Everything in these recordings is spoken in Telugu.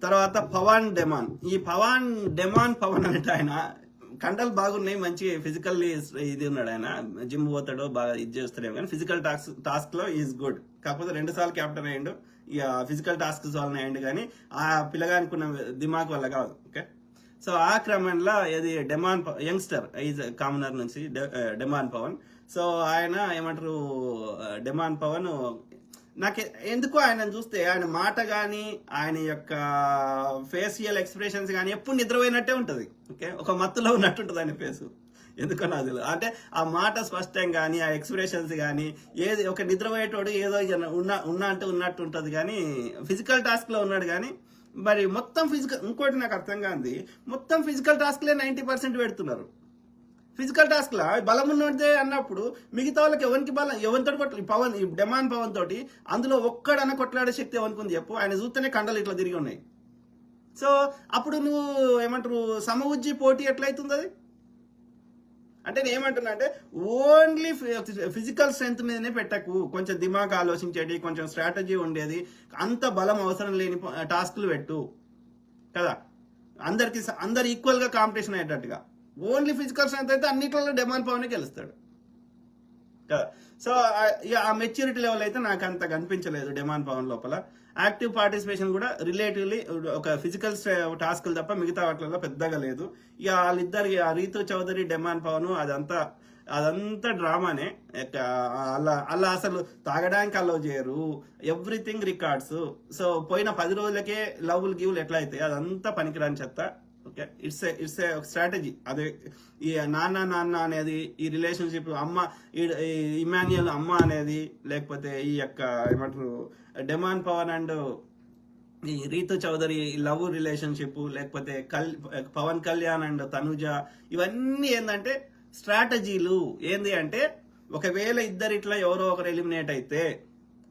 తర్వాత పవన్ డెమాన్ అంటే ఆయన కండలు బాగున్నాయి, మంచి ఫిజికల్ ఇది ఉన్నాడు, ఆయన జిమ్ పోతాడు, బాగా ఇది చేస్తాడేమో, కానీ ఫిజికల్ టాస్క్ లో ఈజ్ గుడ్. కాకపోతే 2 సార్లు క్యాప్టెన్ అయ్యిండు, ఇక ఫిజికల్ టాస్క్ సాల్వ్ అయ్యిండు, కానీ ఆ పిల్లగానికి ఉన్న దిమాగ్ వల్ల కాదు. ఓకే, సో ఆ క్రమంలో ఇది యంగ్స్టర్ ఈజ్ కామనర్ నుంచి డెమాన్ పవన్. సో ఆయన ఏమంటారు, డెమాన్ పవన్ నాకు ఎందుకో ఆయన చూస్తే ఆయన మాట కానీ ఆయన యొక్క ఫేషియల్ ఎక్స్ప్రెషన్స్ కానీ ఎప్పుడు నిద్రపోయినట్టే ఉంటుంది. ఓకే, ఒక మత్తులో ఉన్నట్టు ఉంటుంది ఆయన ఫేసు, ఎందుకో నాకు తెలియదు. అంటే ఆ మాట స్పష్టం కానీ ఆ ఎక్స్ప్రెషన్స్ కానీ ఏది ఒక నిద్రపోయేటోడు ఏదో ఉన్నా అంటే ఉన్నట్టు ఉంటుంది, కానీ ఫిజికల్ టాస్క్ లో ఉన్నాడు. కానీ మరి మొత్తం ఫిజికల్, ఇంకోటి నాకు అర్థం కాంది, మొత్తం ఫిజికల్ టాస్క్లే 90% పెడుతున్నారు. ఫిజికల్ టాస్క్ లా బలం ఉన్నదే అన్నప్పుడు మిగతా వాళ్ళకి ఎవరికి బలం, ఎవరితో డెమాన్ పవన్ తోటి అందులో ఒక్కడన కొట్లాడే శక్తి ఎవరికి ఉంది చెప్పు? ఆయన చూస్తేనే కండలు ఇట్లా తిరిగి ఉన్నాయి. సో అప్పుడు నువ్వు ఏమంటారు, సమవుజ్జి పోటీ ఎట్లయితుంది అది? అంటే నేను ఏమంటున్నా అంటే ఓన్లీ ఫిజికల్ స్ట్రెంత్ మీదనే పెట్టకు, కొంచెం దిమాగ్ ఆలోచించేది, కొంచెం స్ట్రాటజీ ఉండేది, అంత బలం అవసరం లేని టాస్క్లు పెట్టు కదా, అందరు ఈక్వల్ గా కాంపిటీషన్ అయ్యేటట్టుగా. ఓన్లీ ఫిజికల్ స్ట్రెంత్ అయితే అన్నిట్లలో డెమాన్ పవన్ గెలుస్తాడు కదా. సో ఆ మెచ్యూరిటీ లెవెల్ అయితే నాకు అంత కనిపించలేదు డెమాన్ పవన్ లోపల. యాక్టివ్ పార్టిసిపేషన్ కూడా రిలేటివ్లీ ఒక ఫిజికల్ టాస్క్లు తప్ప మిగతా వాటిలో పెద్దగా లేదు. ఇక వాళ్ళిద్దరు రీతు చౌదరి డెమాన్ పవన్ అదంతా డ్రామానే. అలా అసలు తాగడానికి అలౌ చేయరు, ఎవ్రీథింగ్ రికార్డ్స్. సో పోయిన 10 రోజులకే లవ్లు గివ్లు ఎట్లా అయితే అదంతా పనికిరాని చెత్త. Okay, it's a strategy. అదే ఈ నాన్న అనేది, ఈ రిలేషన్షిప్ అమ్మ, ఇమాన్యుయల్ అమ్మ అనేది, లేకపోతే ఈ యొక్క ఏమంటారు డెమాన్ పవన్ అండ్ ఈ రీతు చౌదరి లవ్ రిలేషన్షిప్, లేకపోతే పవన్ కళ్యాణ్ అండ్ తనుజ, ఇవన్నీ ఏంటంటే స్ట్రాటజీలు. ఏంది అంటే ఒకవేళ ఇద్దరు ఇట్లా ఎవరో ఒకరు ఎలిమినేట్ అయితే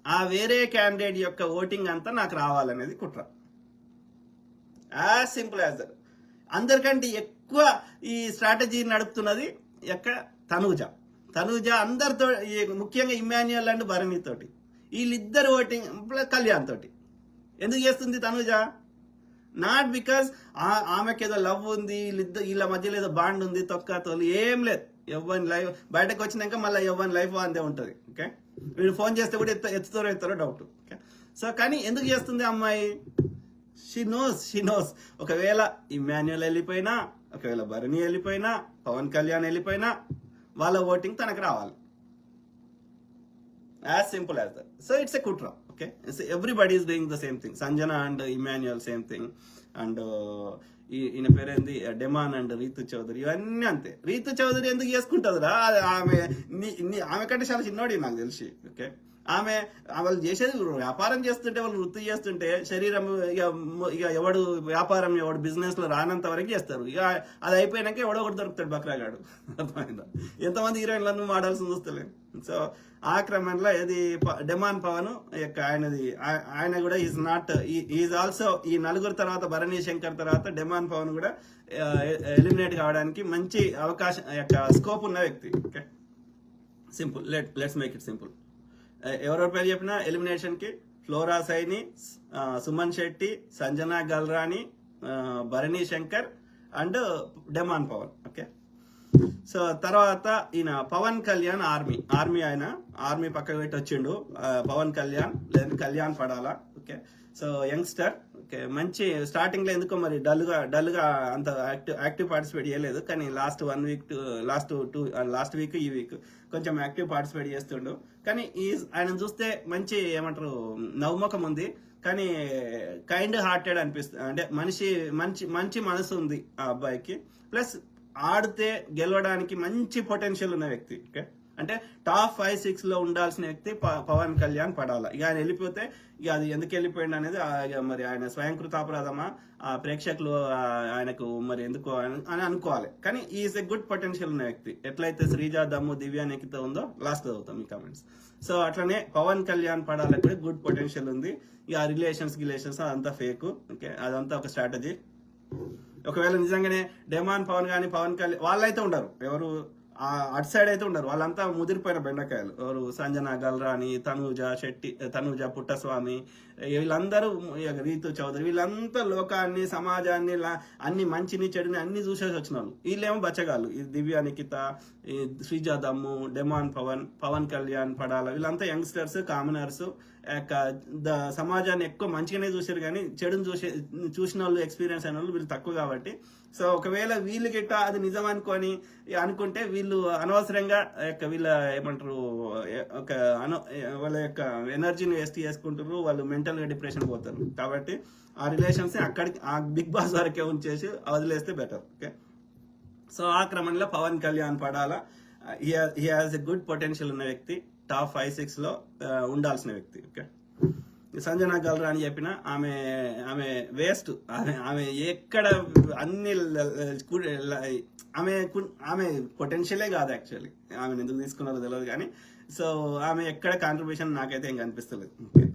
ఆ వేరే క్యాండిడేట్ యొక్క ఓటింగ్ అంతా నాకు రావాలనేది కుట్ర. As simple as that. అందరికంటే ఎక్కువ ఈ స్ట్రాటజీ నడుపుతున్నది తనూజ అందరితో, ముఖ్యంగా ఇమాన్యుయల్ అండ్ భరణి తోటి, వీళ్ళిద్దరు ఓటింగ్ కళ్యాణ్ తోటి. ఎందుకు చేస్తుంది తనూజ? నాట్ బికాస్ ఆమెకి ఏదో లవ్ ఉంది, వీళ్ళ మధ్యలో ఏదో బాండ్ ఉంది, తొక్కతోలు ఏం లేదు. ఎవరి లైఫ్ బయటకు వచ్చినాక మళ్ళీ ఎవరి లైఫ్ అంతే ఉంటుంది. ఓకే, వీళ్ళు ఫోన్ చేస్తే కూడా ఎత్తుతారో డౌట్. ఓకే, సో కానీ ఎందుకు చేస్తుంది అమ్మాయి? షీ నోస్ ఒకవేళ ఇమాన్యుయల్ వెళ్ళిపోయినా, ఒకవేళ భరణి వెళ్ళిపోయినా, పవన్ కళ్యాణ్ వెళ్ళిపోయినా వాళ్ళ ఓటింగ్ తనకు రావాలి. As simple as that. So it's a కుట్ర. Okay, everybody is doing the same thing. Sanjana and Emmanuel same thing, and ఈయన పేరేంది డెమాన్ అండ్ రీతు చౌదరి, ఇవన్నీ అంతే. రీతు చౌదరి ఎందుకు చేసుకుంటుందిరా? ఆమె కంటే చాలా చిన్నోడి నాకు తెలిసి. ఓకే, వాళ్ళు చేసేది వ్యాపారం చేస్తుంటే, వాళ్ళు వృత్తి చేస్తుంటే శరీరం ఇక ఎవడు వ్యాపారం ఎవడు బిజినెస్ లో రానంత వరకు చేస్తారు. ఇక అది అయిపోయినాక ఎవడో ఒకటి దొరుకుతాడు బక్రాగాడు. అర్థమైందా? ఎంతమంది హీరోయిన్లను మోడల్స్ చూస్తలేదు. సో ఆ క్రమంలో ఇది డెమాన్ పవన్ యొక్క ఆయన కూడా ఈజ్ నాట్, ఈజ్ ఆల్సో ఈ నలుగురు తర్వాత భరణి శంకర్ తర్వాత డెమాన్ పవన్ కూడా ఎలిమినేట్ కావడానికి మంచి అవకాశం యొక్క స్కోప్ ఉన్న వ్యక్తి. Okay, simple, let's make it simple. ఎవరెవరి పేరు చెప్పినా ఎలిమినేషన్ కి Flora Saini, Suman Shetty, Sanjana Galrani, Bharani Shankar and demon Pavan. Okay, so తర్వాత ఈయన పవన్ కళ్యాణ్ ఆర్మీ పక్కకు పెట్టి వచ్చిండు. పవన్ కళ్యాణ్ లేదంటే కళ్యాణ్ పడాలా. Okay, so youngster. ఓకే, మంచి స్టార్టింగ్ లో ఎందుకో మరి డల్ గా అంత యాక్టివ్ పార్టిసిపేట్ చేయలేదు, కానీ లాస్ట్ వీక్ ఈ వీక్ కొంచెం యాక్టివ్ పార్టిసిపేట్ చేస్తుండు. కానీ ఆయన చూస్తే మంచి ఏమంటారు నవ్వుముఖం ఉంది, కానీ కైండ్ హార్టెడ్ అనిపిస్తుంది. అంటే మంచి మనసు ఉంది ఆ అబ్బాయికి. ప్లస్ ఆడితే గెలవడానికి మంచి పొటెన్షియల్ ఉన్న వ్యక్తి. ఓకే, అంటే టాప్ 5-6 లో ఉండాల్సిన వ్యక్తి పవన్ కళ్యాణ్ పడాల. ఇక ఆయన వెళ్ళిపోతే ఇక అది ఎందుకు వెళ్ళిపోయింది అనేది మరి ఆయన స్వయంకృత అపరాధమా, ప్రేక్షకులు ఆయనకు మరి ఎందుకు అని అనుకోవాలి. కానీ ఈజ్ ఎ గుడ్ పొటెన్షియల్ ఉన్న వ్యక్తి. ఎట్లయితే శ్రీజ, దమ్ము, దివ్య, నిఖిత ఉందో లాస్ట్ చదువుతాం ఈ కామెంట్స్. సో అట్లనే పవన్ కళ్యాణ్ పడాలకు కూడా గుడ్ పొటెన్షియల్ ఉంది. ఇక రిలేషన్స్ అదంతా ఫేక్. ఓకే, అదంతా ఒక స్ట్రాటజీ. ఒకవేళ నిజంగానే డెమాన్ పవన్ కానీ పవన్ కళ్యాణ్ వాళ్ళైతే ఉండరు, ఎవరు అటు సైడ్ అయితే ఉండరు, వాళ్ళంతా ముదిరిపోయిన బెండకాయలు. ఎవరు సంజన గల్రాని, తనూజ పుట్టస్వామి, వీళ్ళందరూ రీతు చౌదరి వీళ్ళంతా లోకాన్ని సమాజాన్ని అన్ని మంచిని చెడుని అన్ని చూసేసి వచ్చిన వాళ్ళు. వీళ్ళేమో బచ్చగాళ్ళు, ఈ దివ్య నిఖిత, ఈ శ్రీజా దమ్ము, డెమాన్ పవన్ కళ్యాణ్, పడాల, వీళ్ళంతా యంగ్స్టర్స్, కామనర్స్. సమాజాన్ని ఎక్కువ మంచిగానే చూసారు కానీ చెడుని చూసిన వాళ్ళు, ఎక్స్పీరియన్స్ అయిన వాళ్ళు వీళ్ళు తక్కువ కాబట్టి. సో ఒకవేళ వీళ్ళు గిట్ట అది నిజం అనుకుంటే వీళ్ళు అనవసరంగా వీళ్ళ ఏమంటారు వాళ్ళ యొక్క ఎనర్జీని వేస్ట్ చేసుకుంటారు, వాళ్ళు మెంటల్ గా డిప్రెషన్ పోతారు. కాబట్టి ఆ రిలేషన్స్ ని అక్కడికి ఆ బిగ్ బాస్ వరకే ఉంచేసి వదిలేస్తే బెటర్. ఓకే, సో ఆ క్రమంలో Pavan Kalyan, Padala he has a good potential ఉన్న వ్యక్తి, టాప్ 5-6 లో ఉండాల్సిన వ్యక్తి. ఓకే, సంజన గల్రా అని చెప్పిన ఆమె వేస్ట్. ఆమె ఎక్కడ అన్ని ఆమె పొటెన్షియలే కాదు యాక్చువల్లీ. ఆమెను ఎందుకు తీసుకున్నారో తెలియదు కానీ, సో ఆమె ఎక్కడ కాంట్రిబ్యూషన్ నాకైతే ఏం కనిపిస్తలేదు. ఓకే,